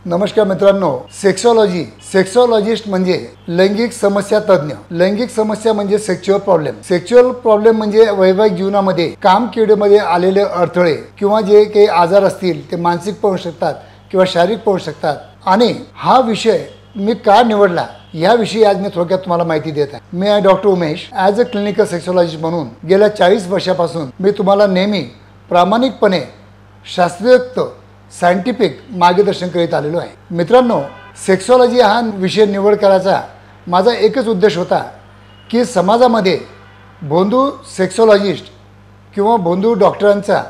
नमस्कार मित्रांनो, सेक्सॉलॉजिस्ट म्हणजे लैंगिक समस्या तज्ञ। लैंगिक समस्या म्हणजे सेक्शुअल प्रॉब्लेम म्हणजे वैवाहिक जीवनामध्ये कामकिडीमध्ये आलेले अडथळे किंवा जे काही आजार असतील ते मानसिक पण होऊ शकतात किंवा शारीरिक पण होऊ शकतात। आणि हा विषय मी का निवडला याविषयी आज मी थोडक्यात तुम्हाला माहिती देत आहे। मी आहे doctor Umesh. As a clinical sexologist म्हणून गेल्या 40 वर्षापासून मी तुम्हाला नेहमी प्रामाणिकपणे शास्त्रोक्त सायंटिफिक मार्गदर्शन करीत आलेलो आहे। मित्रांनो, सेक्सॉलॉजी हा विषय निवड करायचा माझा एकच उद्देश होता की समाजामध्ये भोंदू सेक्सॉलॉजिस्ट किंवा भोंदू डॉक्टरांचा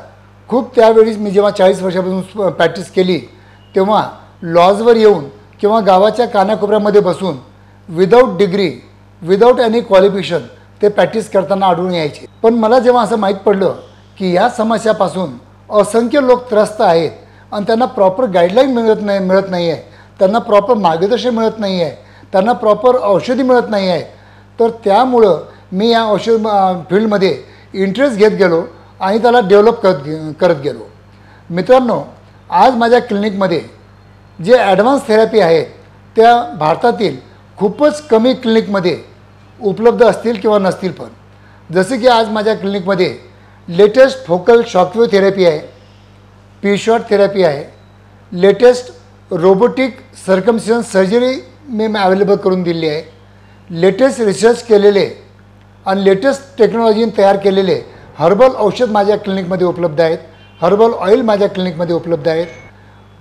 खूप त्यावेळी मी जेव्हा 40 वर्षापासून प्रॅक्टिस केली तेव्हा लॉजवर येऊन किंवा गावाच्या कानाकोपऱ्यामध्ये बसून without degree without any qualification ते प्रॅक्टिस करताना आढळून यायचे। पण मला जेव्हा असं माहीत पडलं की या समस्यापासून असंख्य लोक त्रस्त आहेत आणि त्यांना प्रॉपर गाईडलाईन मिळत नाही आहे, त्यांना प्रॉपर मार्गदर्शन मिळत नाही आहे, त्यांना प्रॉपर औषधी मिळत नाही आहे, तर त्यामुळं मी या औषध फील्डमध्ये इंटरेस्ट घेत गेलो आणि त्याला डेव्हलप करत गेलो। मित्रांनो, आज माझ्या क्लिनिकमध्ये जे ॲडव्हान्स थेरपी आहेत त्या भारतातील खूपच कमी क्लिनिकमध्ये उपलब्ध असतील किंवा नसतील। पण जसे की आज माझ्या क्लिनिकमध्ये लेटेस्ट फोकल शॉकवेव्ह थेरपी आहे, पी-शॉट थेरपी आहे, लेटेस्ट रोबोटिक सर्कमसिजन सर्जरी मी अवेलेबल करून दिली आहे, लेटेस्ट रिसर्च केलेले आणि लेटेस्ट टेक्नॉलॉजीने तयार केलेले हर्बल औषध माझ्या क्लिनिकमध्ये उपलब्ध आहेत, हर्बल ऑइल माझ्या क्लिनिकमध्ये उपलब्ध आहेत।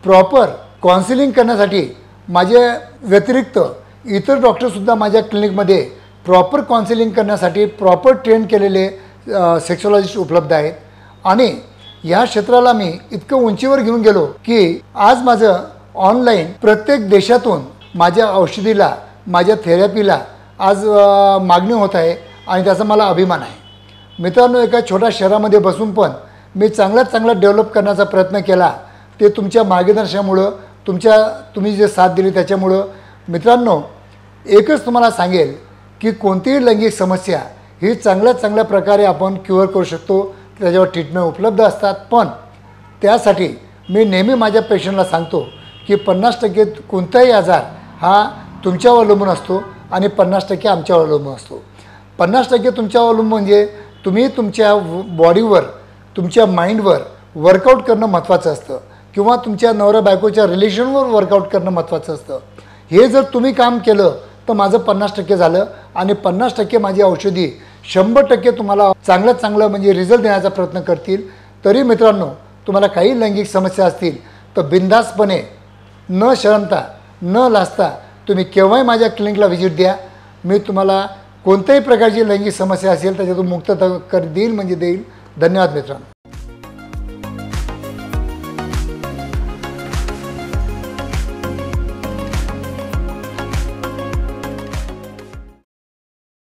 प्रॉपर काउन्सिलिंग करण्यासाठी माझ्या व्यतिरिक्त इतर डॉक्टरसुद्धा माझ्या क्लिनिकमध्ये प्रॉपर काउन्सिलिंग करण्यासाठी प्रॉपर ट्रेन केलेले सेक्सॉलॉजिस्ट उपलब्ध आहेत। आणि या क्षेत्राला मी इतकं उंचीवर घेऊन गेलो की आज माझं ऑनलाईन प्रत्येक देशातून माझ्या औषधीला माझ्या थेरपीला आज मागणी होत आहे आणि त्याचा मला अभिमान आहे। मित्रांनो, एका छोट्या शहरामध्ये बसून पण मी चांगला डेव्हलप करण्याचा प्रयत्न केला, ते तुमच्या मार्गदर्शनामुळं तुम्ही जे साथ दिली त्याच्यामुळं। मित्रांनो, एकच तुम्हाला सांगेल की कोणतीही लैंगिक समस्या ही चांगल्या प्रकारे आपण क्युअर करू शकतो, त्याच्यावर ट्रीटमेंट उपलब्ध असतात। पण त्यासाठी मी नेहमी माझ्या पेशंटला सांगतो की 50% कोणताही आजार हा तुमच्यावर अवलंबून असतो आणि 50% आमच्यावर अवलंबून असतो। 50% तुमच्यावर अवलंबून म्हणजे तुम्ही तुमच्या बॉडीवर तुमच्या माइंडवर वर्कआउट करणं महत्त्वाचं असतं किंवा तुमच्या नवरा बायकोच्या रिलेशनवर वर्कआउट करणं महत्त्वाचं असतं। हे जर तुम्ही काम केलं तर माझं 50% झालं आणि 50% माझी औषधी 100% तुम्हाला चांगलं म्हणजे रिझल्ट देण्याचा प्रयत्न करतील। तरी मित्रांनो, तुम्हाला काही लैंगिक समस्या असतील तर बिनधास्तपणे न शरमता न लाजता तुम्ही केव्हाही माझ्या क्लिनिकला व्हिजिट द्या। मी तुम्हाला कोणत्याही प्रकारची लैंगिक समस्या असेल त्याच्यातून मुक्तता देईल म्हणजे देईल। धन्यवाद मित्रांनो।